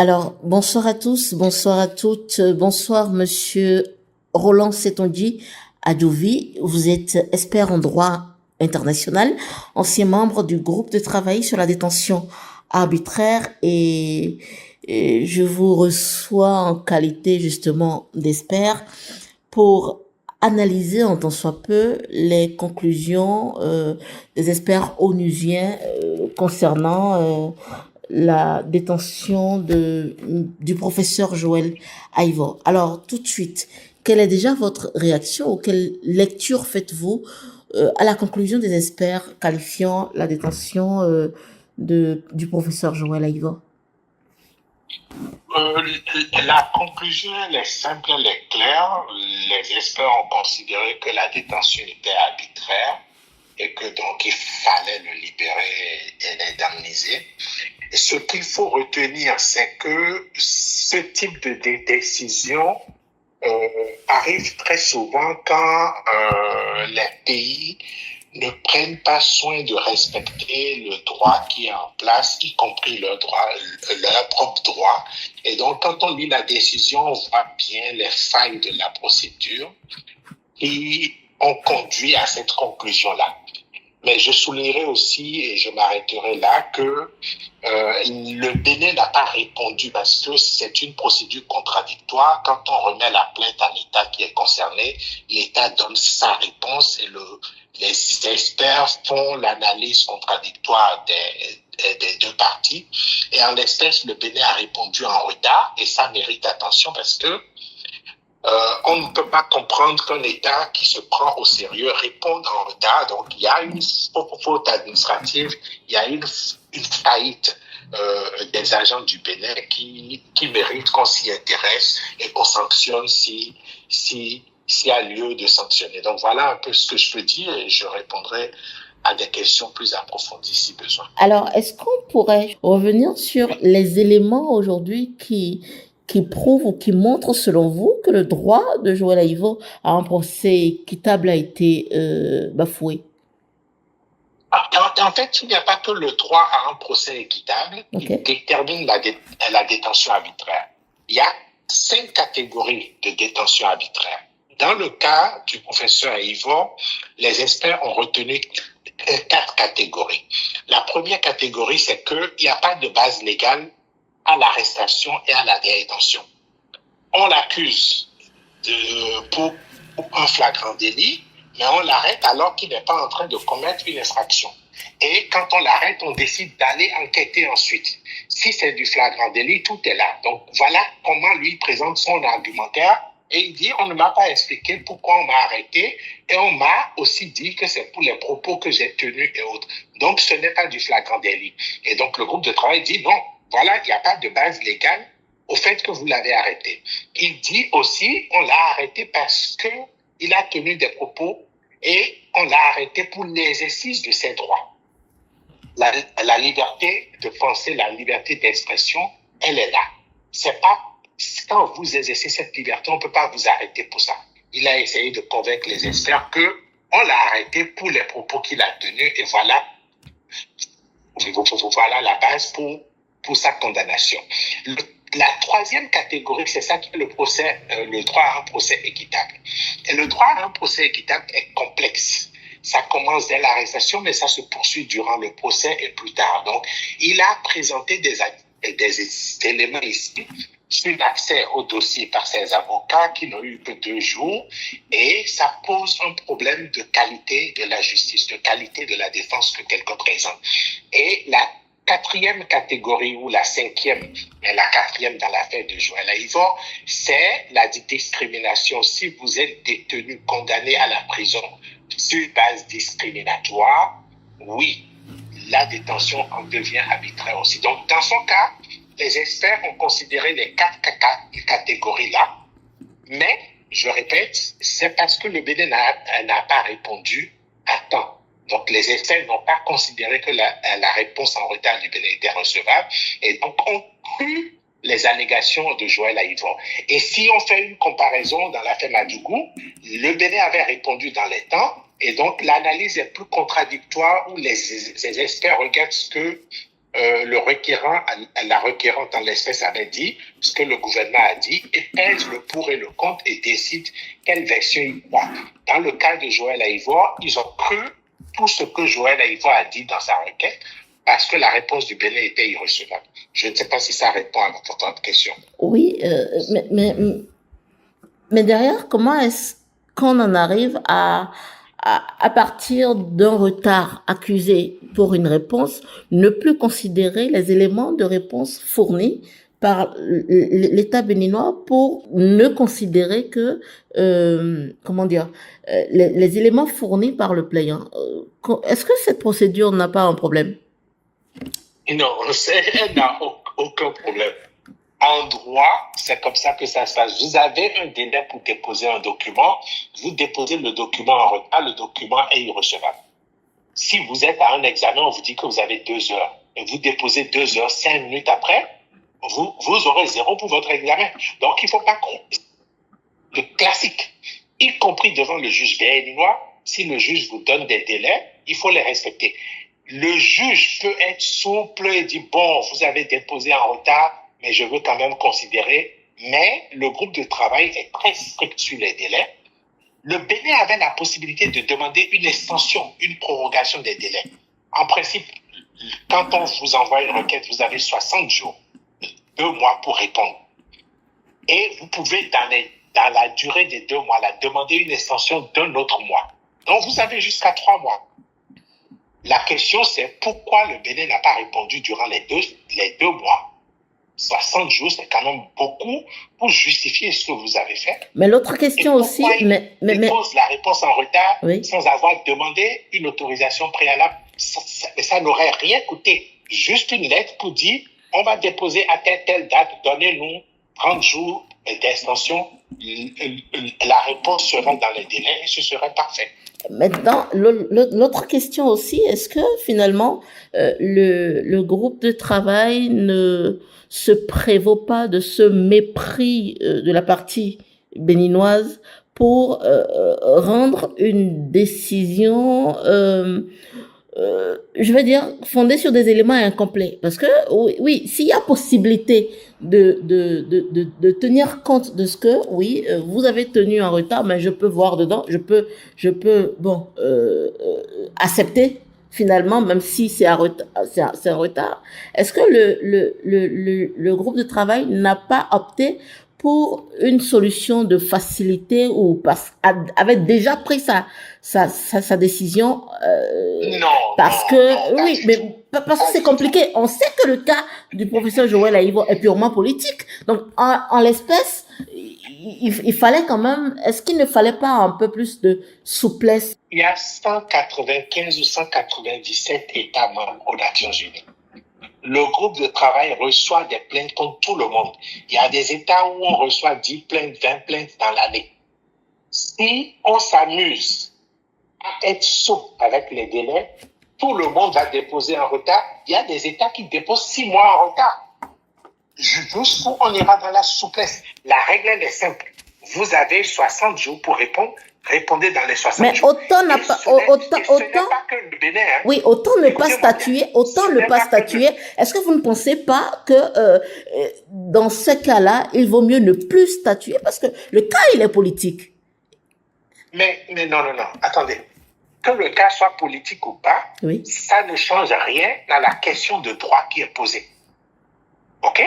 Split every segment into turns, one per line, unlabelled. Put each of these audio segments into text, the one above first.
Alors, bonsoir à tous, bonsoir à toutes, bonsoir Monsieur Roland Setonji Adouvi. Vous êtes expert en droit international, ancien membre du groupe de travail sur la détention arbitraire et je vous reçois en qualité justement d'expert pour analyser en tant soit peu les conclusions des experts onusiens concernant la détention du professeur Joël Ivor. Alors, tout de suite, quelle est déjà votre réaction ou quelle lecture faites-vous à la conclusion des experts qualifiant la détention du professeur Joël Ivor?
La conclusion, elle est simple, elle est claire. Les experts ont considéré que la détention était arbitraire et que donc il fallait le libérer et l'indemniser. Et ce qu'il faut retenir, c'est que ce type de décision arrive très souvent quand les pays ne prennent pas soin de respecter le droit qui est en place, y compris leur propre droit. Et donc, quand on lit la décision, on voit bien les failles de la procédure qui ont conduit à cette conclusion-là. Mais je soulignerai aussi, et je m'arrêterai là, que le Bénin n'a pas répondu parce que c'est une procédure contradictoire. Quand on remet la plainte à l'État qui est concerné, l'État donne sa réponse et les experts font l'analyse contradictoire des deux parties. Et en l'espèce, le Bénin a répondu en retard et ça mérite attention parce que on ne peut pas comprendre qu'un État qui se prend au sérieux réponde en retard. Donc, il y a une faute administrative, il y a une faillite des agents du Bénin qui mérite qu'on s'y intéresse et qu'on sanctionne s'il y a lieu de sanctionner. Donc, voilà un peu ce que je peux dire et je répondrai à des questions plus approfondies si besoin.
Alors, est-ce qu'on pourrait revenir sur les éléments aujourd'hui qui prouvent ou qui montrent, selon vous, que le droit de Joël Ivor à un procès équitable a été bafoué?
En fait, il n'y a pas que le droit à un procès équitable qui détermine la détention arbitraire. Il y a 5 catégories de détention arbitraire. Dans le cas du professeur Ivor, les experts ont retenu 4 catégories. La première catégorie, c'est qu'il n'y a pas de base légale à l'arrestation et à la détention. On l'accuse pour un flagrant délit, mais on l'arrête alors qu'il n'est pas en train de commettre une infraction. Et quand on l'arrête, on décide d'aller enquêter ensuite. Si c'est du flagrant délit, tout est là. Donc voilà comment lui présente son argumentaire. Et il dit, on ne m'a pas expliqué pourquoi on m'a arrêté et on m'a aussi dit que c'est pour les propos que j'ai tenus et autres. Donc ce n'est pas du flagrant délit. Et donc le groupe de travail dit, non, voilà, il n'y a pas de base légale au fait que vous l'avez arrêté. Il dit aussi, on l'a arrêté parce que il a tenu des propos et on l'a arrêté pour l'exercice de ses droits. La liberté de penser, la liberté d'expression, elle est là. C'est pas, quand vous exercez cette liberté, on ne peut pas vous arrêter pour ça. Il a essayé de convaincre les experts que on l'a arrêté pour les propos qu'il a tenus et voilà la base pour sa condamnation. La troisième catégorie, c'est ça qui est le droit à un procès équitable. Et le droit à un procès équitable est complexe. Ça commence dès l'arrestation, mais ça se poursuit durant le procès et plus tard. Donc, il a présenté des éléments ici sur l'accès au dossier par ses avocats qui n'ont eu que 2 jours et ça pose un problème de qualité de la justice, de qualité de la défense que quelqu'un présente. Et la quatrième catégorie ou la 5e, mais la 4e dans l'affaire de Joël Ivor, c'est la discrimination. Si vous êtes détenu, condamné à la prison sur base discriminatoire, oui, la détention en devient arbitraire aussi. Donc, dans son cas, les experts ont considéré les 4 catégories-là, mais, je répète, c'est parce que le Bénin n'a pas répondu à temps. Donc, les experts n'ont pas considéré que la réponse en retard du Bénin était recevable et donc ont cru les allégations de Joël Ivor. Et si on fait une comparaison dans l'affaire Madougou, le Bénin avait répondu dans les temps et donc l'analyse est plus contradictoire où les experts regardent ce que la requérante en l'espèce avait dit ce que le gouvernement a dit et pèse le pour et le contre et décide quelle version il croit. Dans le cas de Joël Aïvoire, ils ont cru tout ce que Joël Aïvoire a dit dans sa requête parce que la réponse du Bénin était irrecevable. Je ne sais pas si ça répond à votre question.
Oui, mais derrière, comment est-ce qu'on en arrive à partir d'un retard accusé pour une réponse, ne plus considérer les éléments de réponse fournis par l'État béninois pour ne considérer que, les éléments fournis par le plaignant. Est-ce que cette procédure n'a pas un problème?
Non, elle n'a aucun problème. En droit, c'est comme ça que ça se passe. Vous avez un délai pour déposer un document. Vous déposez le document en retard, le document est irrecevable. Si vous êtes à un examen, on vous dit que vous avez 2 heures. Et vous déposez 2 heures, 5 minutes après, vous aurez 0 pour votre examen. Donc, il ne faut pas croire. Le classique, y compris devant le juge béninois, si le juge vous donne des délais, il faut les respecter. Le juge peut être souple et dire, bon, vous avez déposé en retard, mais je veux quand même considérer. Mais le groupe de travail est très strict sur les délais. Le Bénin avait la possibilité de demander une extension, une prorogation des délais. En principe, quand on vous envoie une requête, vous avez 60 jours, 2 mois pour répondre. Et vous pouvez, dans la durée des 2 mois, là, demander une extension d'un autre mois. Donc, vous avez jusqu'à 3 mois. La question, c'est pourquoi le Bénin n'a pas répondu durant les deux mois. 60 jours, c'est quand même beaucoup pour justifier ce que vous avez fait.
Mais l'autre question aussi,
mais dépose la réponse en retard,
oui,
sans avoir demandé une autorisation préalable. Ça n'aurait rien coûté. Juste une lettre pour dire, on va déposer à telle date, donnez-nous 30 jours d'extension. La réponse sera dans les délais et ce serait parfait.
Maintenant, l'autre question aussi, est-ce que finalement le groupe de travail ne se prévaut pas de ce mépris de la partie béninoise pour rendre une décision, je vais dire, fondée sur des éléments incomplets? Parce que oui, s'il y a possibilité de tenir compte de ce que, oui, vous avez tenu en retard, mais je peux voir dedans, je peux accepter finalement, même si c'est un retard. Est-ce que le groupe de travail n'a pas opté pour une solution de facilité ou avait déjà pris sa décision parce que c'est compliqué. On sait que le cas du professeur Joël Aïvoire est purement politique. Donc, en l'espèce, il fallait quand même, est-ce qu'il ne fallait pas un peu plus de souplesse?
Il y a 195 ou 197 États membres aux Nations Unies. Le groupe de travail reçoit des plaintes contre tout le monde. Il y a des États où on reçoit 10 plaintes, 20 plaintes dans l'année. Si on s'amuse à être souple avec les délais, tout le monde va déposer en retard. Il y a des États qui déposent 6 mois en retard. Jusqu'où on ira dans la souplesse. La règle, elle est simple. Vous avez 60 jours pour répondre. Répondez dans les 60 jours.
Mais autant n'a pas,
pas que le Bénin, hein.
Oui, autant ne pas statuer, Est-ce que vous ne pensez pas que dans ce cas-là, il vaut mieux ne plus statuer parce que le cas, il est politique?
Mais non. Attendez. Que le cas soit politique ou pas,
oui,
ça ne change rien dans la question de droit qui est posée. OK?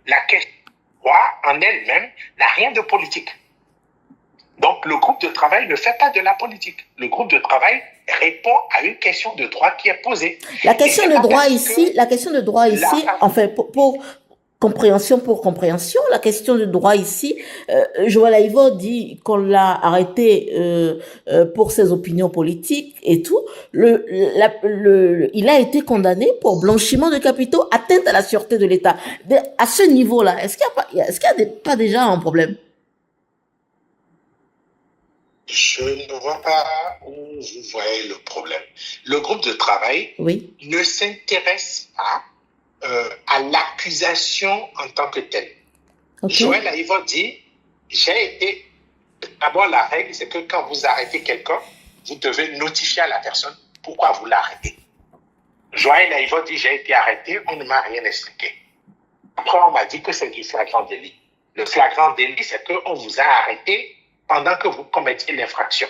La question de droit en elle-même n'a rien de politique. Donc, le groupe de travail ne fait pas de la politique. Le groupe de travail répond à une question de droit qui est posée.
La question de droit ici, enfin, pour compréhension, la question de droit ici, Joël Aïvoire dit qu'on l'a arrêté pour ses opinions politiques et tout. Il a été condamné pour blanchiment de capitaux, atteinte à la sûreté de l'État. À ce niveau-là, est-ce qu'il y a pas déjà un problème?
Je ne vois pas où vous voyez le problème. Le groupe de travail ne s'intéresse pas à l'accusation en tant que telle. Okay. Joël Aïvoire dit, d'abord la règle, c'est que quand vous arrêtez quelqu'un, vous devez notifier à la personne pourquoi vous l'arrêtez. Joël Aïvo dit, j'ai été arrêté, on ne m'a rien expliqué. Après, on m'a dit que c'est du flagrant délit. Le flagrant délit, c'est qu'on vous a arrêté pendant que vous commettiez l'infraction.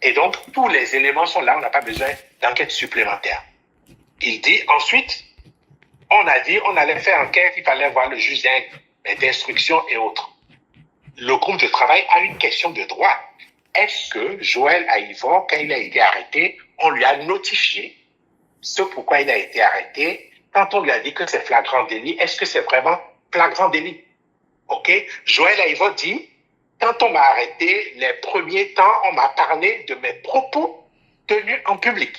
Et donc, tous les éléments sont là, on n'a pas besoin d'enquête supplémentaire. Il dit, ensuite, on a dit, on allait faire enquête, il fallait voir le juge d'instruction et autres. Le groupe de travail a une question de droit. Est-ce que Joël Aïvo, quand il a été arrêté, on lui a notifié ce pourquoi il a été arrêté? Quand on lui a dit que c'est flagrant délit, est-ce que c'est vraiment flagrant délit? OK? Joël Aïvo dit, quand on m'a arrêté, les premiers temps, on m'a parlé de mes propos tenus en public,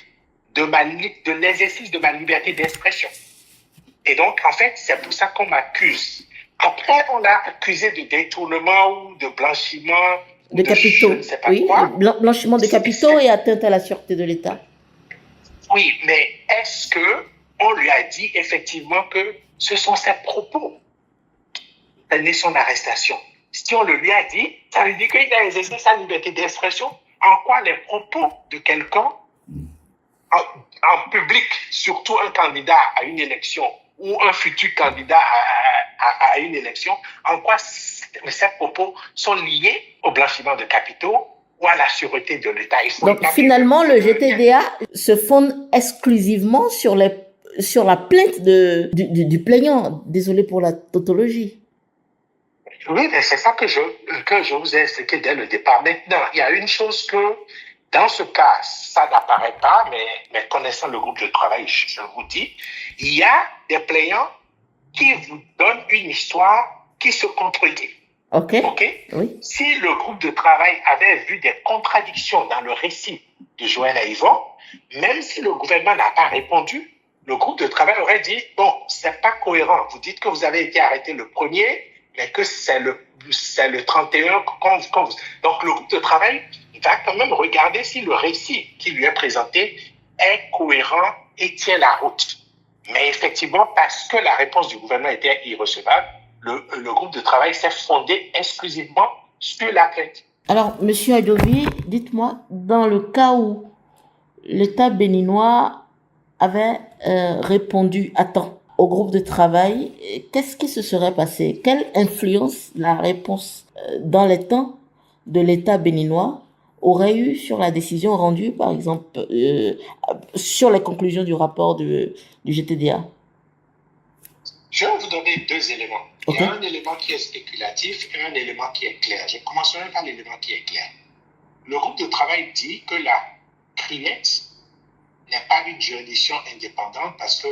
de l'exercice de ma liberté d'expression. Et donc, en fait, c'est pour ça qu'on m'accuse. Après, on l'a accusé de détournement ou de blanchiment.
De capitaux.
Je ne sais pas
oui,
quoi.
Blanchiment de capitaux et atteinte à la sûreté de l'État.
Oui, mais est-ce qu'on lui a dit effectivement que ce sont ses propos qui tenaient son arrestation? Si on le lui a dit, ça veut dire qu'il a exercé sa liberté d'expression. En quoi les propos de quelqu'un en public, surtout un candidat à une élection ou un futur candidat à une élection, en quoi ces propos sont liés au blanchiment de capitaux ou à la sûreté de l'État?
Donc finalement, le GTDA se fonde exclusivement sur la plainte du plaignant. Désolé pour la tautologie.
Oui, mais c'est ça que je vous ai expliqué dès le départ. Maintenant, il y a une chose que, dans ce cas, ça n'apparaît pas, mais connaissant le groupe de travail, je vous dis, il y a des plaignants qui vous donnent une histoire qui se contredit.
OK.
Oui. Si le groupe de travail avait vu des contradictions dans le récit de Joël Aïvo, même si le gouvernement n'a pas répondu, le groupe de travail aurait dit, bon, c'est pas cohérent. Vous dites que vous avez été arrêté le 1er, mais que c'est le 31 quand vous... Donc, le groupe de travail va quand même regarder si le récit qui lui est présenté est cohérent et tient la route. Mais effectivement, parce que la réponse du gouvernement était irrecevable, le groupe de travail s'est fondé exclusivement sur la plainte.
Alors, Monsieur Adjovi, dites-moi, dans le cas où l'État béninois avait répondu à temps au groupe de travail, qu'est-ce qui se serait passé? Quelle influence la réponse dans les temps de l'État béninois aurait eu sur la décision rendue, par exemple, sur les conclusions du rapport du GTDA?
Je vais vous donner deux éléments. Okay. Il y a un élément qui est spéculatif et un élément qui est clair. Je commencerai par l'élément qui est clair. Le groupe de travail dit que la CRIET n'est pas une juridiction indépendante parce que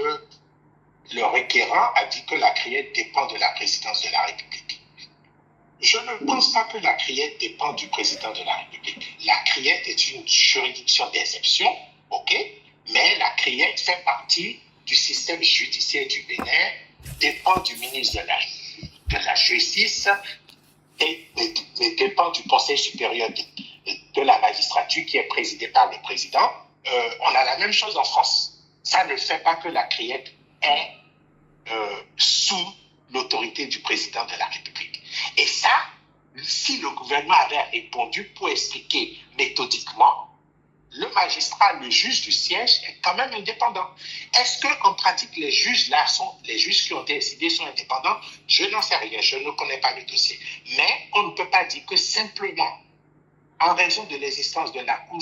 le requérant a dit que la CRIET dépend de la présidence de la République. Je ne pense pas que la CRIET dépend du président de la République. La CRIET est une juridiction d'exception, ok, mais la CRIET fait partie du système judiciaire du Bénin, dépend du ministre de la Justice et dépend du Conseil supérieur de la magistrature qui est présidé par le président. On a la même chose en France. Ça ne fait pas que la CRIET est sous l'autorité du président de la République. Et ça, si le gouvernement avait répondu pour expliquer méthodiquement, le magistrat, le juge du siège est quand même indépendant. Est-ce qu'en pratique, les juges qui ont décidé sont indépendants? Je n'en sais rien, je ne connais pas le dossier. Mais on ne peut pas dire que simplement, en raison de l'existence de la Cour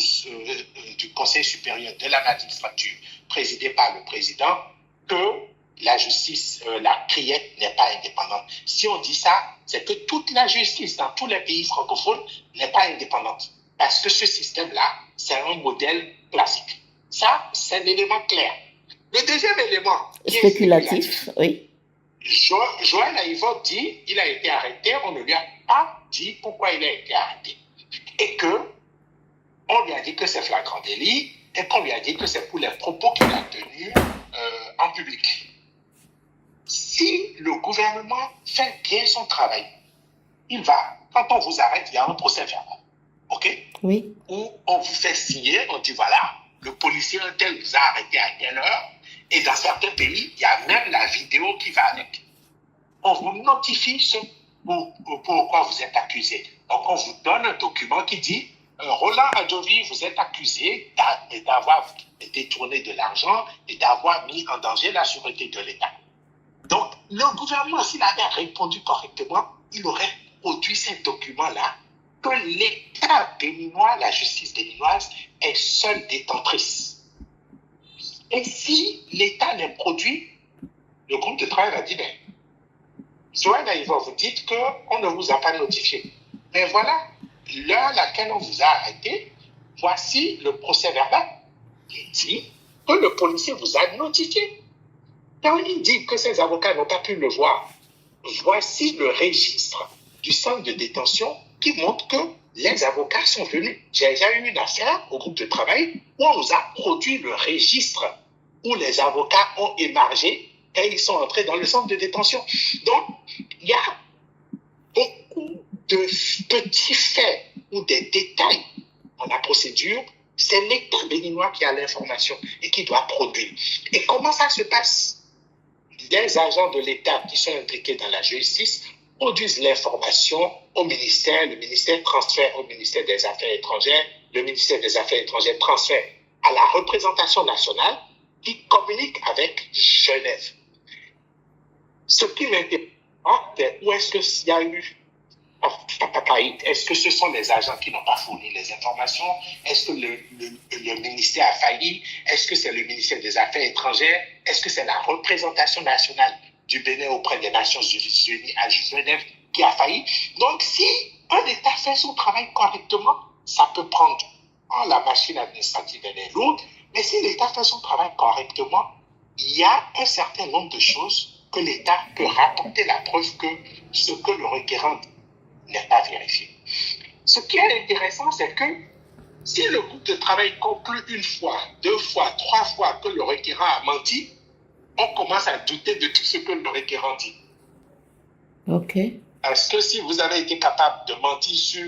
du Conseil supérieur de la magistrature, présidée par le président, que la justice, la CRIET n'est pas indépendante. Si on dit ça, c'est que toute la justice dans tous les pays francophones n'est pas indépendante. Parce que ce système-là, c'est un modèle classique. Ça, c'est l'élément clair. Le deuxième élément, qui est spéculatif,
oui.
Joël Aïvo dit il a été arrêté, on ne lui a pas dit pourquoi il a été arrêté. Et on lui a dit que c'est flagrant délit et qu'on lui a dit que c'est pour les propos qu'il a tenus en public. Si le gouvernement fait bien son travail, quand on vous arrête, il y a un procès verbal. OK?
Oui.
Où on vous fait signer, on dit voilà, le policier tel vous a arrêté à telle heure, et dans certains pays, il y a même la vidéo qui va avec. On vous notifie pourquoi vous êtes accusé. Donc, on vous donne un document qui dit Roland Adjovi, vous êtes accusé d'avoir détourné de l'argent et d'avoir mis en danger la sûreté de l'État. Donc, le gouvernement, s'il avait répondu correctement, il aurait produit ces documents-là que l'État béninois, la justice béninoise, est seule détentrice. Et si l'État les produit, le groupe de travail va dire, ben, Zoé Naïva, vous dites qu'on ne vous a pas notifié. Mais voilà, l'heure à laquelle on vous a arrêté, voici le procès verbal qui dit que le policier vous a notifié. Quand il dit que ses avocats n'ont pas pu le voir, voici le registre du centre de détention qui montre que les avocats sont venus. J'ai déjà eu une affaire au groupe de travail où on nous a produit le registre où les avocats ont émargé et ils sont entrés dans le centre de détention. Donc, il y a beaucoup de petits faits ou des détails dans la procédure. C'est l'État béninois qui a l'information et qui doit produire. Et comment ça se passe? Les agents de l'État qui sont impliqués dans la justice produisent l'information au ministère, le ministère transfère au ministère des Affaires étrangères, le ministère des Affaires étrangères transfère à la représentation nationale qui communique avec Genève. Ce qui m'intéresse, c'est où est-ce qu'il y a eu est-ce que ce sont les agents qui n'ont pas fourni les informations? Est-ce que le ministère a failli? Est-ce que c'est le ministère des Affaires étrangères? Est-ce que c'est la représentation nationale du Bénin auprès des Nations Unies à Genève qui a failli? Donc, si un État fait son travail correctement, ça peut prendre. La machine administrative, elle est lourde, mais si l'État fait son travail correctement, il y a un certain nombre de choses que l'État peut rapporter la preuve que ce que le requérant n'est pas vérifié. Ce qui est intéressant, c'est que si le groupe de travail conclut une fois, deux fois, trois fois que le requérant a menti, on commence à douter de tout ce que le requérant dit.
Ok.
Parce que si vous avez été capable de mentir sur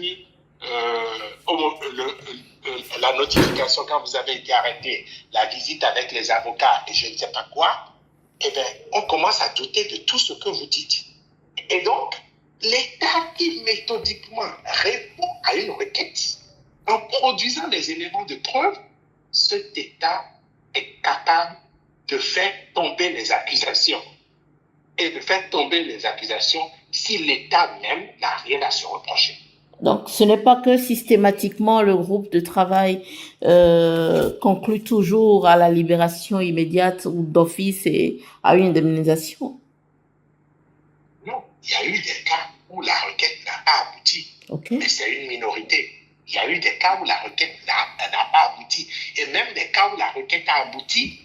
la notification quand vous avez été arrêté, la visite avec les avocats et je ne sais pas quoi, eh bien, on commence à douter de tout ce que vous dites. Et donc, l'État qui méthodiquement répond à une requête en produisant des éléments de preuve, cet État est capable de faire tomber les accusations. Et de faire tomber les accusations si l'État même n'a rien à se reprocher.
Donc, ce n'est pas que systématiquement le groupe de travail conclut toujours à la libération immédiate ou d'office et à une indemnisation.
Non, il y a eu des cas où la requête n'a pas abouti.
Okay.
Mais c'est une minorité. Il y a eu des cas où la requête n'a pas abouti. Et même des cas où la requête a abouti,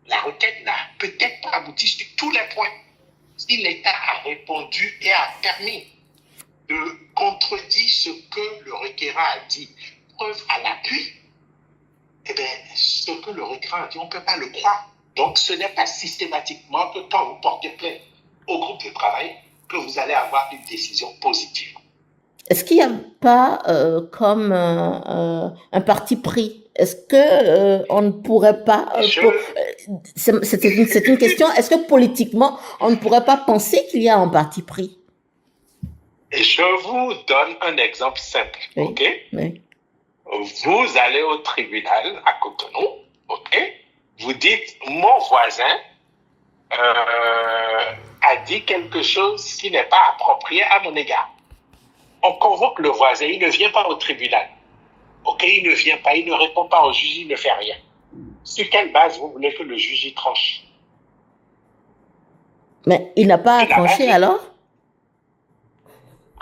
la requête n'a peut-être pas abouti sur tous les points. Si l'État a répondu et a permis de contredire ce que le requérant a dit, preuve à l'appui, eh bien, ce que le requérant a dit, on ne peut pas le croire. Donc, ce n'est pas systématiquement que quand vous portez plainte au groupe de travail, que vous allez avoir une décision positive.
Est-ce qu'il n'y a pas comme un parti pris? Est-ce que on ne pourrait pas... c'est une question. Est-ce que politiquement, on ne pourrait pas penser qu'il y a un parti pris?
Je vous donne un exemple simple,
oui,
ok?
Oui.
Vous allez au tribunal à Cotonou, ok? Vous dites, mon voisin a dit quelque chose qui n'est pas approprié à mon égard. On convoque le voisin, il ne vient pas au tribunal. Ok, il ne vient pas, il ne répond pas au juge, il ne fait rien. Sur quelle base vous voulez que le juge y tranche?
Mais il n'a pas à trancher alors?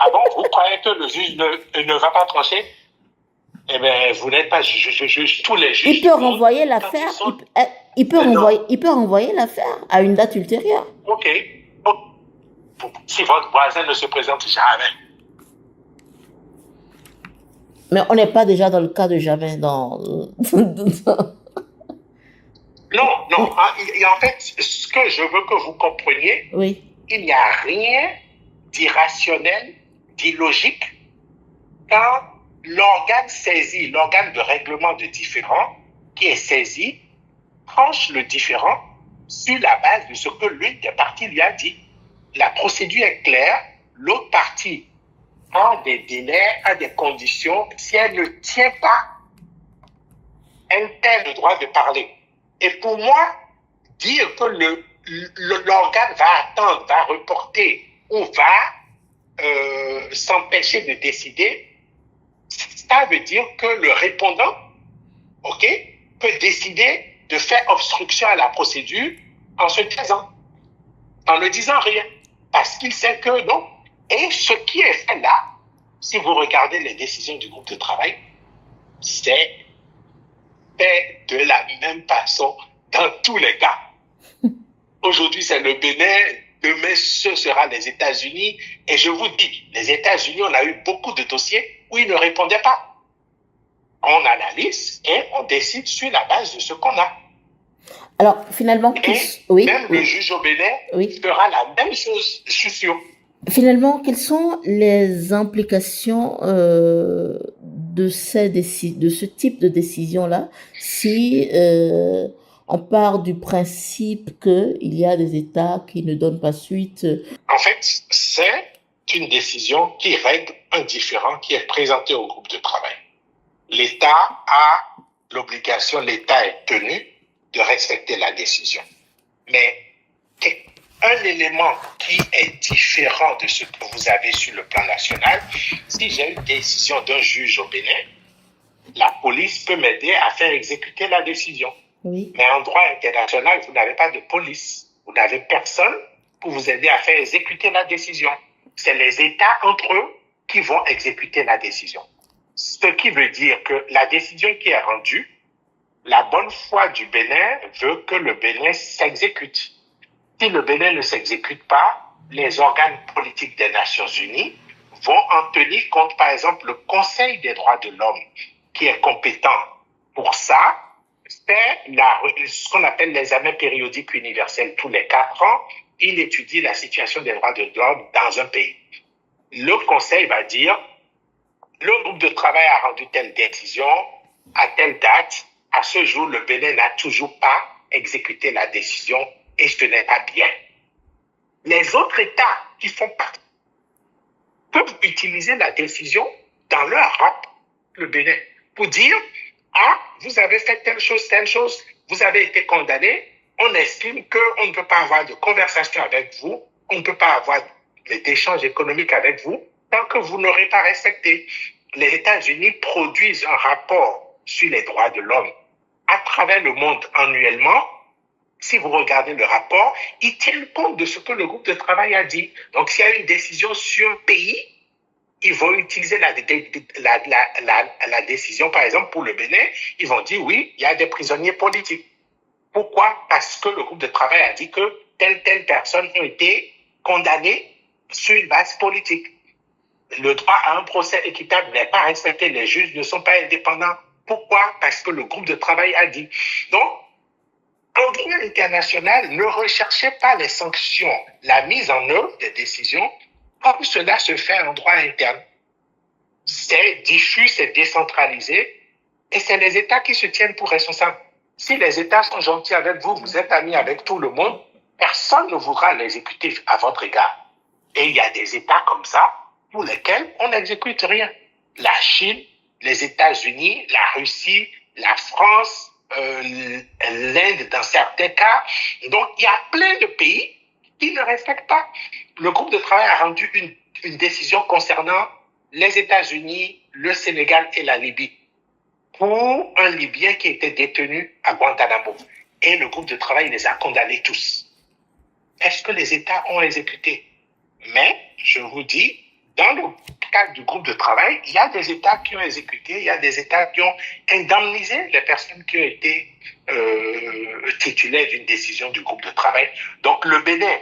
Ah bon, vous croyez que le juge ne va pas trancher? Eh bien, vous n'êtes pas juge. Tous les juges.
Il peut renvoyer l'affaire. Il peut renvoyer l'affaire à une date ultérieure.
Ok. Si votre voisin ne se présente jamais.
Mais on n'est pas déjà dans le cas de jamais dans...
Non. En fait, ce que je veux que vous compreniez,
oui,
il n'y a rien d'irrationnel, d'illogique quand l'organe saisi, l'organe de règlement de différend qui est saisi, tranche le différend sur la base de ce que l'une des parties lui a dit. La procédure est claire, l'autre partie a des délais, a des conditions. Si elle ne tient pas, elle perd le droit de parler. Et pour moi, dire que l'organe va attendre, va reporter ou va s'empêcher de décider, ça veut dire que le répondant, ok, peut décider de faire obstruction à la procédure en se taisant, en ne disant rien, parce qu'il sait que non. Et ce qui est fait là, si vous regardez les décisions du groupe de travail, c'est fait de la même façon dans tous les cas. Aujourd'hui, c'est le Bénin, demain, ce sera les États-Unis. Et je vous dis, les États-Unis, on a eu beaucoup de dossiers où ils ne répondaient pas. On analyse et on décide sur la base de ce qu'on a.
Alors, finalement,
même le juge au Bénin fera la même chose, je suis sûr.
Finalement, quelles sont les implications de ce type de décision-là si on part du principe qu'il y a des États qui ne donnent pas suite?
En fait, c'est une décision qui règle un différend qui est présenté au groupe de travail. L'État a l'obligation, l'État est tenu de respecter la décision. Mais un élément qui est différent de ce que vous avez sur le plan national, si j'ai une décision d'un juge au Bénin, la police peut m'aider à faire exécuter la décision.
Oui.
Mais en droit international, vous n'avez pas de police. Vous n'avez personne pour vous aider à faire exécuter la décision. C'est les États entre eux qui vont exécuter la décision. Ce qui veut dire que la décision qui est rendue, la bonne foi du Bénin veut que le Bénin s'exécute. Si le Bénin ne s'exécute pas, les organes politiques des Nations Unies vont en tenir compte. Par exemple, le Conseil des droits de l'homme, qui est compétent pour ça, fait ce qu'on appelle l'examen périodique universel tous les 4 ans. Il étudie la situation des droits de l'homme dans un pays. Le Conseil va dire, le groupe de travail a rendu telle décision à telle date. À ce jour, le Bénin n'a toujours pas exécuté la décision et ce n'est pas bien. Les autres États qui font partie peuvent utiliser la décision dans leur rapport, le Bénin, pour dire, ah, vous avez fait telle chose, vous avez été condamné, on estime qu'on ne peut pas avoir de conversation avec vous, on ne peut pas avoir d'échange économique avec vous, tant que vous n'aurez pas respecté. Les États-Unis produisent un rapport sur les droits de l'homme à travers le monde annuellement. Si vous regardez le rapport, ils tiennent compte de ce que le groupe de travail a dit. Donc, s'il y a une décision sur un pays, ils vont utiliser la décision, par exemple, pour le Bénin, ils vont dire, oui, il y a des prisonniers politiques. Pourquoi? Parce que le groupe de travail a dit que telle personne a été condamnée sur une base politique. Le droit à un procès équitable n'est pas respecté. Les juges ne sont pas indépendants. Pourquoi? Parce que le groupe de travail a dit. Donc, en droit international, ne recherchez pas les sanctions, la mise en œuvre des décisions, comme cela se fait en droit interne. C'est diffus, c'est décentralisé, et c'est les États qui se tiennent pour responsables. Si les États sont gentils avec vous, vous êtes amis avec tout le monde, personne ne voudra l'exécuter à votre égard. Et il y a des États comme ça pour lesquels on n'exécute rien. La Chine, les États-Unis, la Russie, la France, l'Inde dans certains cas. Donc, il y a plein de pays qui ne respectent pas. Le groupe de travail a rendu une décision concernant les États-Unis, le Sénégal et la Libye pour un Libyen qui était détenu à Guantanamo. Et le groupe de travail les a condamnés tous. Est-ce que les États ont exécuté? Mais, je vous dis, dans le cadre du groupe de travail, il y a des États qui ont exécuté, il y a des États qui ont indemnisé les personnes qui ont été titulaires d'une décision du groupe de travail. Donc, le Bénin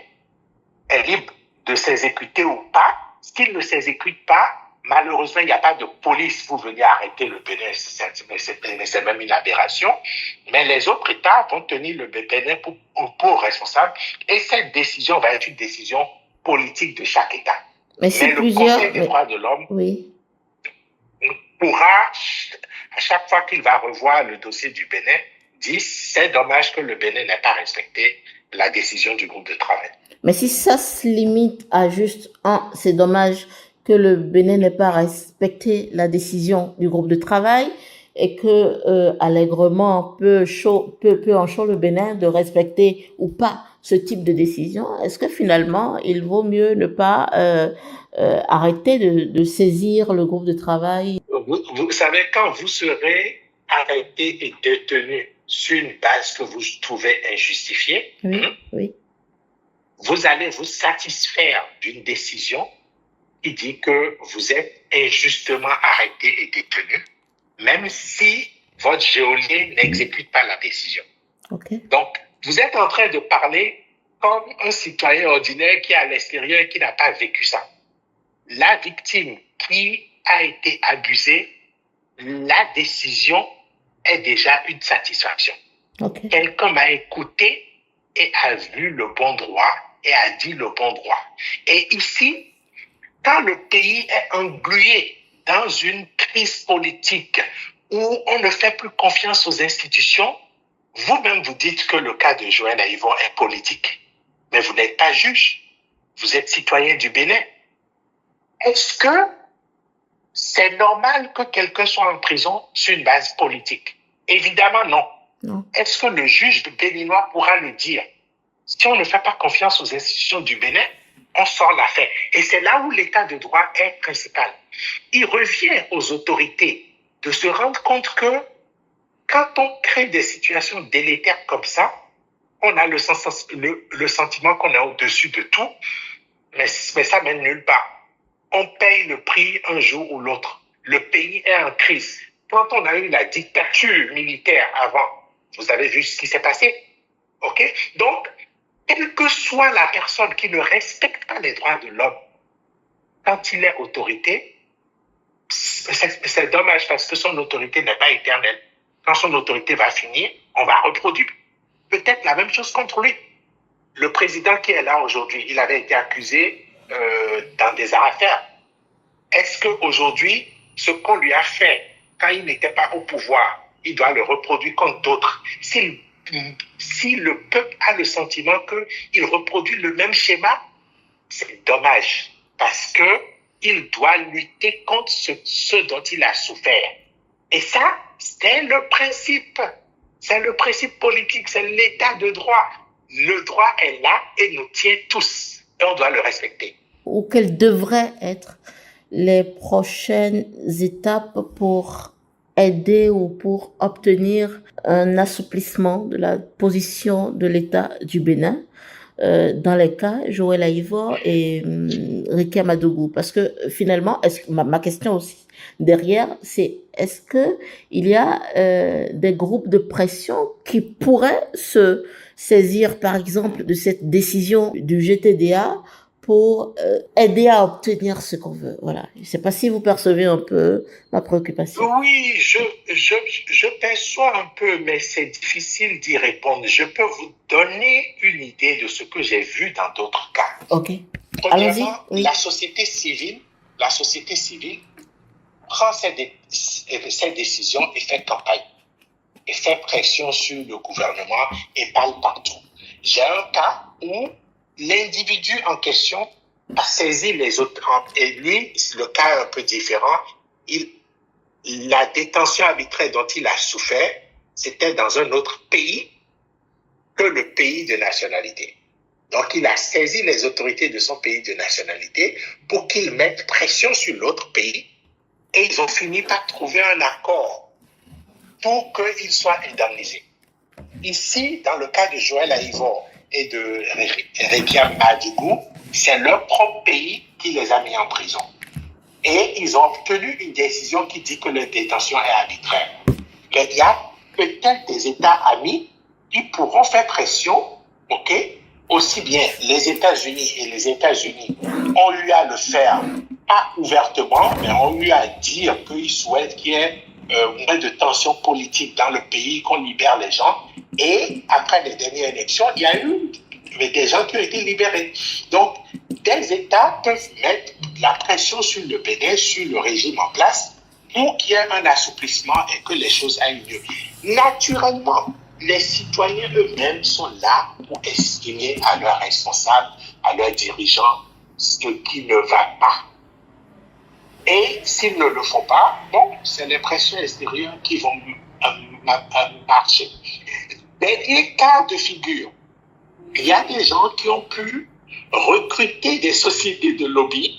est libre de s'exécuter ou pas. S'il ne s'exécute pas, malheureusement, il n'y a pas de police pour venir arrêter le Bénin. C'est même une aberration. Mais les autres États vont tenir le Bénin pour responsable. Et cette décision va être une décision politique de chaque État.
Mais
le Conseil des droits de l'homme pourra, à chaque fois qu'il va revoir le dossier du Bénin, dire c'est dommage que le Bénin n'ait pas respecté la décision du groupe de travail.
Mais si ça se limite à juste c'est dommage que le Bénin n'ait pas respecté la décision du groupe de travail et que allègrement peu en chaud le Bénin de respecter ou pas ce type de décision, est-ce que finalement il vaut mieux ne pas arrêter de saisir le groupe de travail?
Vous savez, quand vous serez arrêté et détenu sur une base que vous trouvez injustifiée,
oui.
Vous allez vous satisfaire d'une décision qui dit que vous êtes injustement arrêté et détenu, même si votre geôlier n'exécute pas la décision.
Okay.
Donc, vous êtes en train de parler comme un citoyen ordinaire qui est à l'extérieur et qui n'a pas vécu ça. La victime qui a été abusée, la décision est déjà une satisfaction.
Okay.
Quelqu'un m'a écouté et a vu le bon droit et a dit le bon droit. Et ici, quand le pays est englué dans une crise politique où on ne fait plus confiance aux institutions, vous-même vous dites que le cas de Joël Aïvon est politique. Mais vous n'êtes pas juge. Vous êtes citoyen du Bénin. Est-ce que c'est normal que quelqu'un soit en prison sur une base politique? Évidemment non.
Non.
Est-ce que le juge béninois pourra le dire? Si on ne fait pas confiance aux institutions du Bénin, on sort l'affaire. Et c'est là où l'état de droit est principal. Il revient aux autorités de se rendre compte que quand on crée des situations délétères comme ça, on a le sentiment qu'on est au-dessus de tout, mais ça mène nulle part. On paye le prix un jour ou l'autre. Le pays est en crise. Quand on a eu la dictature militaire avant, vous avez vu ce qui s'est passé. OK? Donc, quelle que soit la personne qui ne respecte pas les droits de l'homme, quand il est autorité, c'est dommage parce que son autorité n'est pas éternelle. Quand son autorité va finir, on va reproduire peut-être la même chose contre lui. Le président qui est là aujourd'hui, il avait été accusé dans des affaires. Est-ce qu'aujourd'hui, ce qu'on lui a fait quand il n'était pas au pouvoir, il doit le reproduire contre d'autres? Si le peuple a le sentiment qu'il reproduit le même schéma, c'est dommage parce qu'il doit lutter contre ce dont il a souffert. Et ça, c'est le principe. C'est le principe politique, c'est l'état de droit. Le droit est là et nous tient tous et on doit le respecter.
Ou quelles devraient être les prochaines étapes pour aider ou pour obtenir un assouplissement de la position de l'État du Bénin dans les cas Joël Aïvon et Ricky Amadougou? Parce que finalement, ma question aussi derrière, c'est est-ce que il y a des groupes de pression qui pourraient se saisir, par exemple, de cette décision du GTDA pour aider à obtenir ce qu'on veut? Voilà. Je ne sais pas si vous percevez un peu ma préoccupation.
Oui, je perçois un peu, mais c'est difficile d'y répondre. Je peux vous donner une idée de ce que j'ai vu dans d'autres cas.
Ok.
Premièrement,
oui.
la société civile prend ses décisions et fait campagne, et fait pression sur le gouvernement et parle partout. J'ai un cas où l'individu en question a saisi les autres. Et lui, le cas est un peu différent. La détention arbitraire dont il a souffert, c'était dans un autre pays que le pays de nationalité. Donc, il a saisi les autorités de son pays de nationalité pour qu'ils mettent pression sur l'autre pays. Et ils ont fini par trouver un accord pour qu'il soit indemnisé. Ici, dans le cas de Joël Aïvon et de Ricky Amadougou, c'est leur propre pays qui les a mis en prison. Et ils ont obtenu une décision qui dit que leur détention est arbitraire. Mais il y a peut-être des États amis qui pourront faire pression, ok? Aussi bien les États-Unis et les États-Unis ont eu à le faire, pas ouvertement, mais ont eu à dire qu'ils souhaitent qu'il y ait moins de tensions politiques dans le pays, qu'on libère les gens. Et après les dernières élections, il y a eu des gens qui ont été libérés. Donc, des États peuvent mettre la pression sur le Bénin, sur le régime en place, pour qu'il y ait un assouplissement et que les choses aillent mieux. Naturellement, les citoyens eux-mêmes sont là pour exprimer à leurs responsables, à leurs dirigeants, ce qui ne va pas. Et s'ils ne le font pas, bon, c'est les pressions extérieures qui vont marcher. Dernier cas de figure, il y a des gens qui ont pu recruter des sociétés de lobby,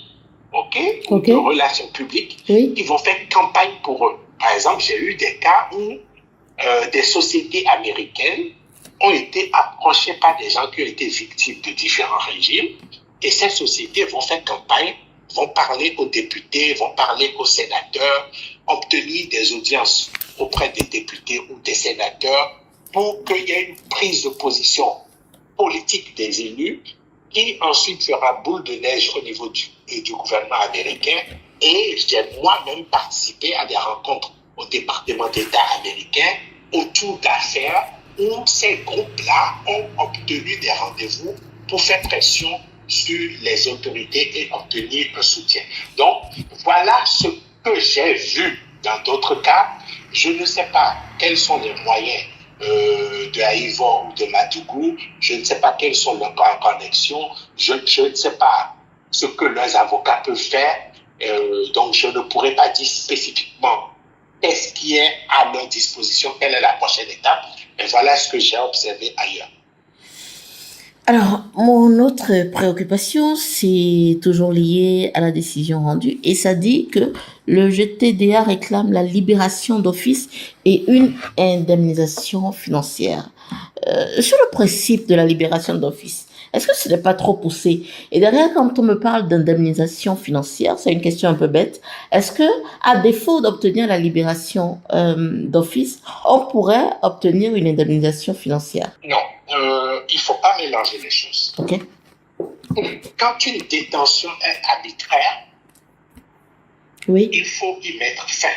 de relations publiques, qui vont faire campagne pour eux. Par exemple, j'ai eu des cas où des sociétés américaines ont été approchées par des gens qui ont été victimes de différents régimes, et ces sociétés vont faire campagne, vont parler aux députés, vont parler aux sénateurs, obtenir des audiences auprès des députés ou des sénateurs pour qu'il y ait une prise de position politique des élus qui ensuite fera boule de neige au niveau du gouvernement américain. Et j'ai moi-même participé à des rencontres au département d'État américain autour d'affaires où ces groupes-là ont obtenu des rendez-vous pour faire pression sur les autorités et obtenir un soutien. Donc, voilà ce que j'ai vu dans d'autres cas. Je ne sais pas quels sont les moyens de Haïvor ou de Madougou, je ne sais pas quels sont leurs connexions, je ne sais pas ce que leurs avocats peuvent faire, donc je ne pourrais pas dire spécifiquement qu'est-ce qui est à leur disposition, quelle est la prochaine étape, mais voilà ce que j'ai observé ailleurs.
Alors, mon autre préoccupation, c'est toujours lié à la décision rendue, et ça dit que le GTDA réclame la libération d'office et une indemnisation financière. Sur le principe de la libération d'office, est-ce que ce n'est pas trop poussé? Et derrière, quand on me parle d'indemnisation financière, c'est une question un peu bête. Est-ce que, à défaut d'obtenir la libération d'office, on pourrait obtenir une indemnisation financière?
Non, il ne faut pas mélanger les choses.
Ok.
Quand une détention est arbitraire,
oui,
il faut y mettre fin.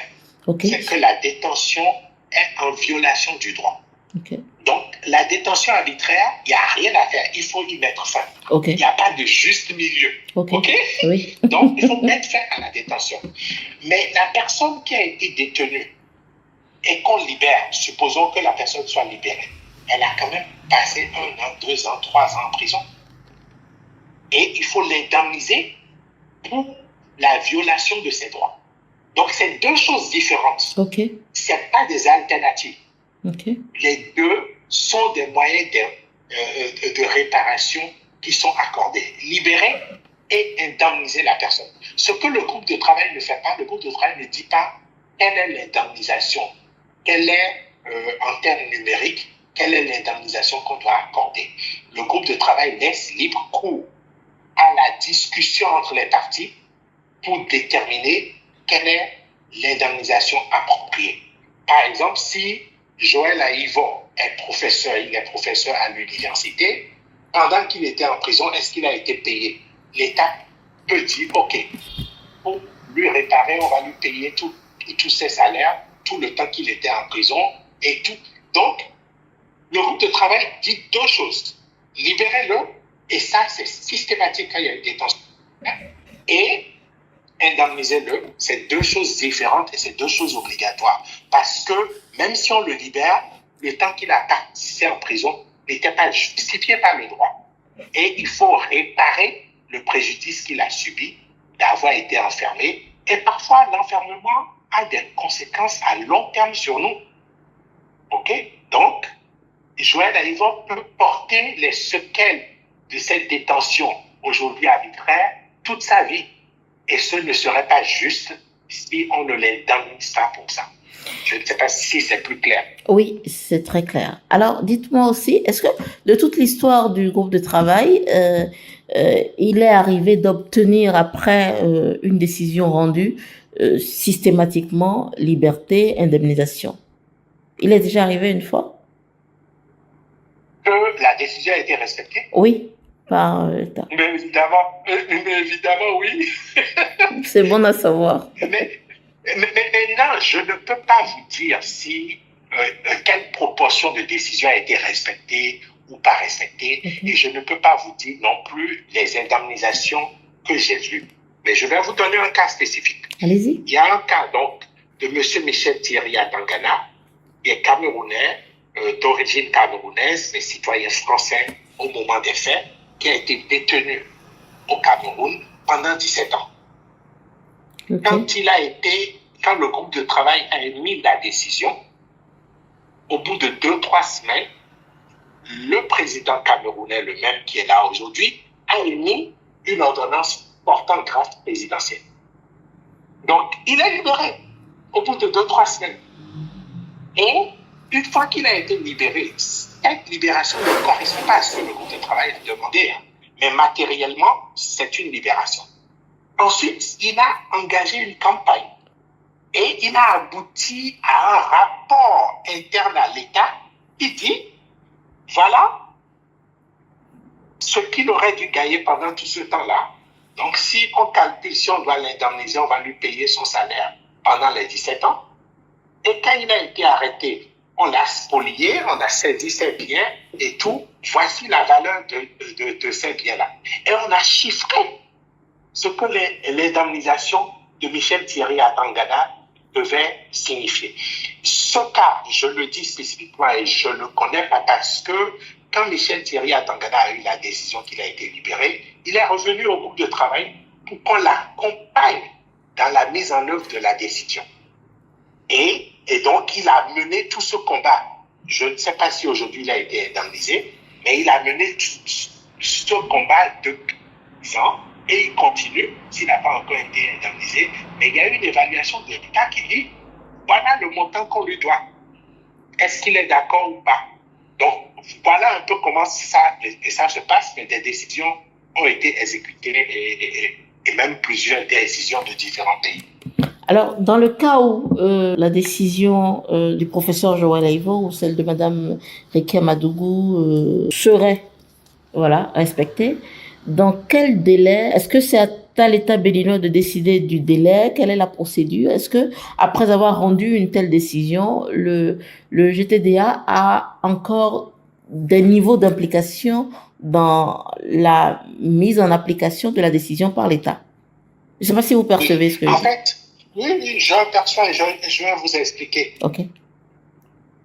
Okay.
C'est que la détention est en violation du droit.
Okay.
Donc, la détention arbitraire, il n'y a rien à faire. Il faut y mettre fin.
Okay.
Il n'y a pas de juste milieu.
Okay. Oui.
Donc, il faut mettre fin à la détention. Mais la personne qui a été détenue et qu'on libère, supposons que la personne soit libérée, elle a quand même passé 1 an, 2 ans, 3 ans en prison. Et il faut l'indemniser pour la violation de ses droits. Donc, c'est deux choses différentes.
Okay.
Ce n'est pas des alternatives.
Okay.
Les deux sont des moyens de réparation qui sont accordés. Libérer et indemniser la personne. Ce que le groupe de travail ne fait pas, le groupe de travail ne dit pas quelle est l'indemnisation, quelle est, en termes numériques, quelle est l'indemnisation qu'on doit accorder. Le groupe de travail laisse libre cours à la discussion entre les parties pour déterminer quelle est l'indemnisation appropriée. Par exemple, si Joël Aïvon est professeur, il est professeur à l'université, pendant qu'il était en prison, est-ce qu'il a été payé? L'État peut dire, OK, pour lui réparer, on va lui payer tous ses salaires, tout le temps qu'il était en prison et tout. Donc, le groupe de travail dit deux choses. Libérez-le, et ça, c'est systématique quand il y a une détention. Et indemnisez-le, c'est deux choses différentes et c'est deux choses obligatoires. Parce que même si on le libère, le temps qu'il a participé en prison n'était pas justifié par le droit. Et il faut réparer le préjudice qu'il a subi d'avoir été enfermé. Et parfois, l'enfermement a des conséquences à long terme sur nous. OK? Donc, Joël Aïvon peut porter les séquelles de cette détention aujourd'hui arbitraire toute sa vie. Et ce ne serait pas juste si on ne l'indemnise pas pour ça. Je ne sais pas si c'est plus clair.
Oui, c'est très clair. Alors, dites-moi aussi, est-ce que de toute l'histoire du groupe de travail, il est arrivé d'obtenir après une décision rendue systématiquement liberté, indemnisation? Il est déjà arrivé une fois?
Que la décision a été respectée?
Oui, par l'État.
Mais évidemment, oui.
C'est bon à savoir.
Mais maintenant, je ne peux pas vous dire si quelle proportion de décision a été respectée ou pas respectée. Okay. Et je ne peux pas vous dire non plus les indemnisations que j'ai vues. Mais je vais vous donner un cas spécifique.
Allez-y.
Il y a un cas donc de M. Michel Thierry Atangana, qui est camerounais, d'origine camerounaise, mais citoyen français au moment des faits, qui a été détenu au Cameroun pendant 17 ans.
Ok.
Quand le groupe de travail a émis la décision, au bout de 2-3 semaines, le président camerounais, le même qui est là aujourd'hui, a émis une ordonnance portant grâce présidentielle. Donc, il est libéré au bout de 2-3 semaines. Et une fois qu'il a été libéré, cette libération ne correspond pas à ce que le groupe de travail a demandé, mais matériellement, c'est une libération. Ensuite, il a engagé une campagne et il a abouti à un rapport interne à l'État qui dit, voilà ce qu'il aurait dû gagner pendant tout ce temps-là. Donc, si on calcule, si on doit l'indemniser, on va lui payer son salaire pendant les 17 ans. Et quand il a été arrêté, on l'a spolié, on a saisi ses biens et tout. Voici la valeur de ces biens-là. Et on a chiffré ce que l'indemnisation de Michel Thierry à Tangana devait signifier. Ce cas, je le dis spécifiquement et je le connais pas parce que quand Michel Thierry à Tangana a eu la décision qu'il a été libéré, il est revenu au groupe de travail pour qu'on l'accompagne dans la mise en œuvre de la décision. Et donc, il a mené tout ce combat. Je ne sais pas si aujourd'hui il a été indemnisé, mais il a mené ce combat depuis 10 ans et il continue, s'il n'a pas encore été indemnisé. Mais il y a une évaluation de l'État qui dit, voilà le montant qu'on lui doit. Est-ce qu'il est d'accord ou pas? Donc, voilà un peu comment ça se passe, mais des décisions ont été exécutées et même plusieurs décisions de différents pays.
Alors, dans le cas où la décision du professeur Joël Aivo ou celle de Madame Rekia Madougou serait respectée, dans quel délai? Est-ce que c'est à l'État béninois de décider du délai? Quelle est la procédure? Est-ce que, après avoir rendu une telle décision, le GTDA a encore des niveaux d'implication dans la mise en application de la décision par l'État? Je ne sais pas si vous percevez ce que je dis.
En fait, oui, je perçois et je vais vous expliquer.
Ok.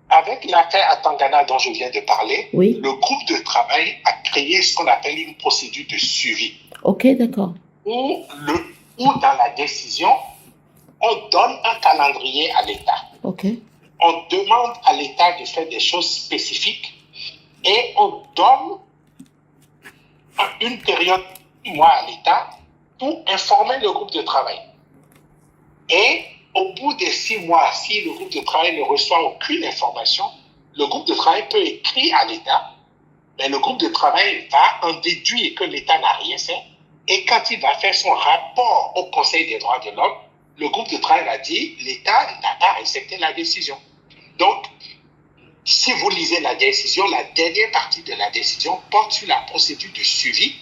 Avec l'affaire à Tangana dont je viens de parler,
Oui.
le groupe de travail a créé ce qu'on appelle une procédure de suivi.
Ok, d'accord.
Où dans la décision, on donne un calendrier à l'État.
Ok.
On demande à l'État de faire des choses spécifiques et on donne une période de 6 mois à l'État pour informer le groupe de travail. Et au bout des 6 mois, si le groupe de travail ne reçoit aucune information, le groupe de travail peut écrire à l'État, mais le groupe de travail va en déduire que l'État n'a rien fait. Et quand il va faire son rapport au Conseil des droits de l'homme, le groupe de travail va dire l'État n'a pas respecté la décision. Donc, si vous lisez la décision, la dernière partie de la décision porte sur la procédure de suivi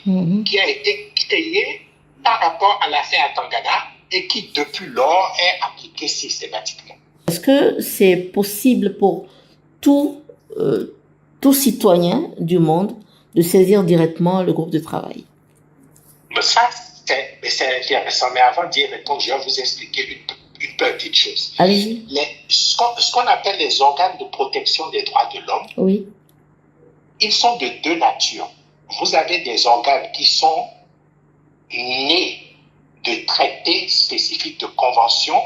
qui a été créée par rapport à l'affaire à Tangana et qui, depuis lors, est appliquée systématiquement.
Est-ce que c'est possible pour tout citoyen du monde de saisir directement le groupe de travail?
Mais ça, c'est intéressant. Mais avant d'y répondre, je vais vous expliquer une petite chose.
Allez-y.
Ce qu'on appelle les organes de protection des droits de l'homme,
Oui.
ils sont de deux natures. Vous avez des organes qui sont nés de traités spécifiques de conventions,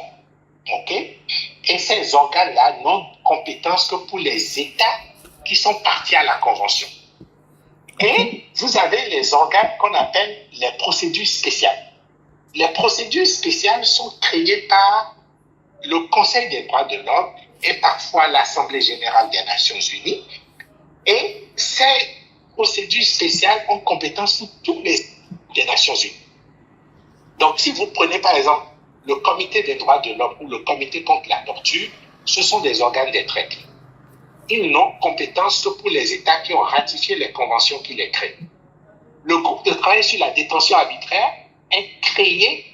ok? Et ces organes-là n'ont compétence que pour les États qui sont partis à la convention. Et vous avez les organes qu'on appelle les procédures spéciales. Les procédures spéciales sont créées par le Conseil des droits de l'homme et parfois l'Assemblée générale des Nations unies. Et ces procédures spéciales ont compétence pour tous les des Nations unies. Donc, si vous prenez par exemple le Comité des droits de l'homme ou le Comité contre la torture, ce sont des organes des traités. Ils n'ont compétence que pour les États qui ont ratifié les conventions qui les créent. Le groupe de travail sur la détention arbitraire est créé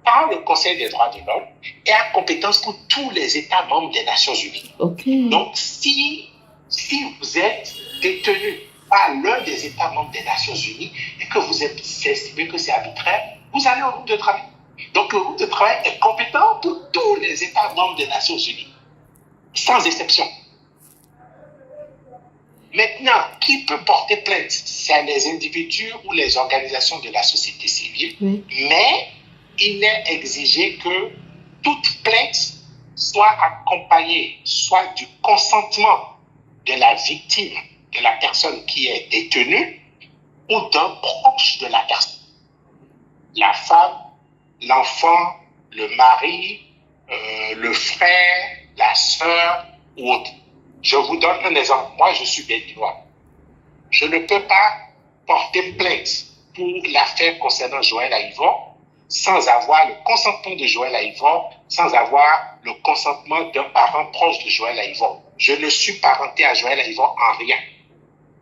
par le Conseil des droits de l'homme et a compétence pour tous les États membres des Nations unies.
Okay.
Donc, si vous êtes détenu par l'un des États membres des Nations unies et que vous estimez que c'est arbitraire, vous allez au groupe de travail. Donc, le groupe de travail est compétent pour tous les États membres des Nations unies, sans exception. Maintenant, qui peut porter plainte? C'est les individus ou les organisations de la société civile, mais il est exigé que toute plainte soit accompagnée soit du consentement de la victime, de la personne qui est détenue, ou d'un proche de la personne. La femme, l'enfant, le mari, le frère, la sœur ou autre. Je vous donne un exemple. Moi, je suis béninois. Je ne peux pas porter plainte pour l'affaire concernant Joël Aïvon sans avoir le consentement de Joël Aïvon, sans avoir le consentement d'un parent proche de Joël Aïvon. Je ne suis parenté à Joël Aïvon en rien.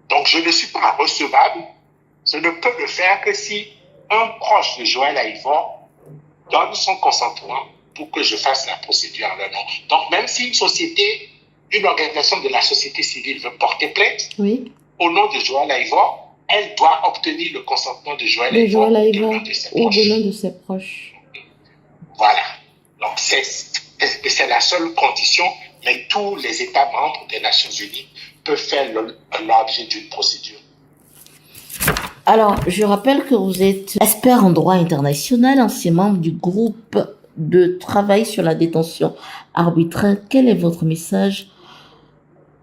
Donc, je ne suis pas recevable. Je ne peux le faire que si un proche de Joël Aïvon donne son consentement pour que je fasse la procédure en leur nom. Donc, même si une société, une organisation de la société civile veut porter plainte au nom de Joël Aïvon, elle doit obtenir le consentement de Joël Aïvon
ou de l'un de ses proches.
Voilà. Donc, c'est la seule condition, mais tous les États membres des Nations Unies peuvent faire l'objet d'une procédure.
Alors, je rappelle que vous êtes expert en droit international, ancien membre du groupe de travail sur la détention arbitraire. Quel est votre message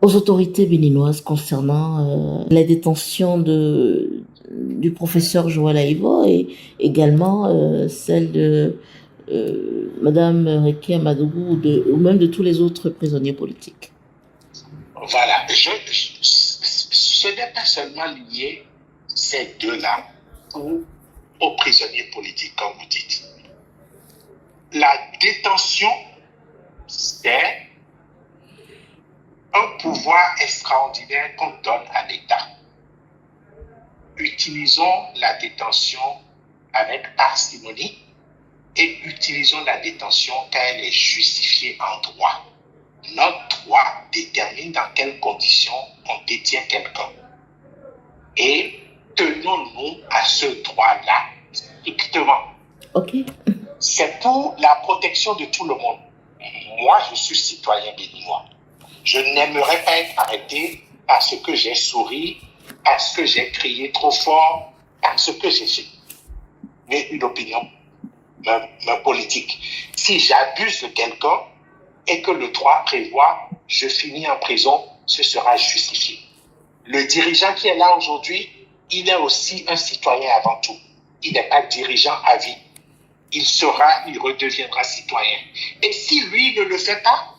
aux autorités béninoises concernant la détention du professeur Joël Aïvon et également celle de Madame Rekia Madougou ou même de tous les autres prisonniers politiques?
Voilà. Ce n'est pas seulement lié ces deux-là aux prisonniers politiques, comme vous dites. La détention, c'est un pouvoir extraordinaire qu'on donne à l'État. Utilisons la détention avec parcimonie et utilisons la détention quand elle est justifiée en droit. Notre droit détermine dans quelles conditions on détient quelqu'un. Et tenons-nous à ce droit-là strictement.
Ok.
C'est pour la protection de tout le monde. Moi, je suis citoyen béninois. Je n'aimerais pas être arrêté parce que j'ai souri, parce que j'ai crié trop fort, parce que j'ai fait une opinion politique. Si j'abuse de quelqu'un et que le droit prévoit, je finis en prison, ce sera justifié. Le dirigeant qui est là aujourd'hui, il est aussi un citoyen avant tout. Il n'est pas dirigeant à vie. Il redeviendra citoyen. Et si lui ne le fait pas,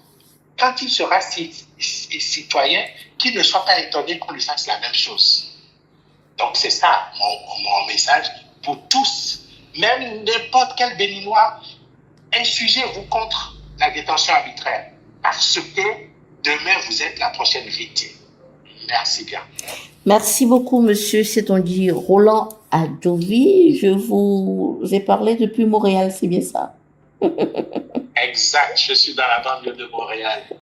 quand il sera citoyen, qu'il ne soit pas étonné qu'on lui fasse la même chose. Donc c'est ça mon message pour tous. Même n'importe quel Béninois, insurgez-vous contre la détention arbitraire. Parce que demain, vous êtes la prochaine victime. Merci bien.
Merci beaucoup, monsieur Setonji Roland Adjovi. Je vous ai parlé depuis Montréal, c'est bien ça?
Exact, je suis dans la banlieue de Montréal.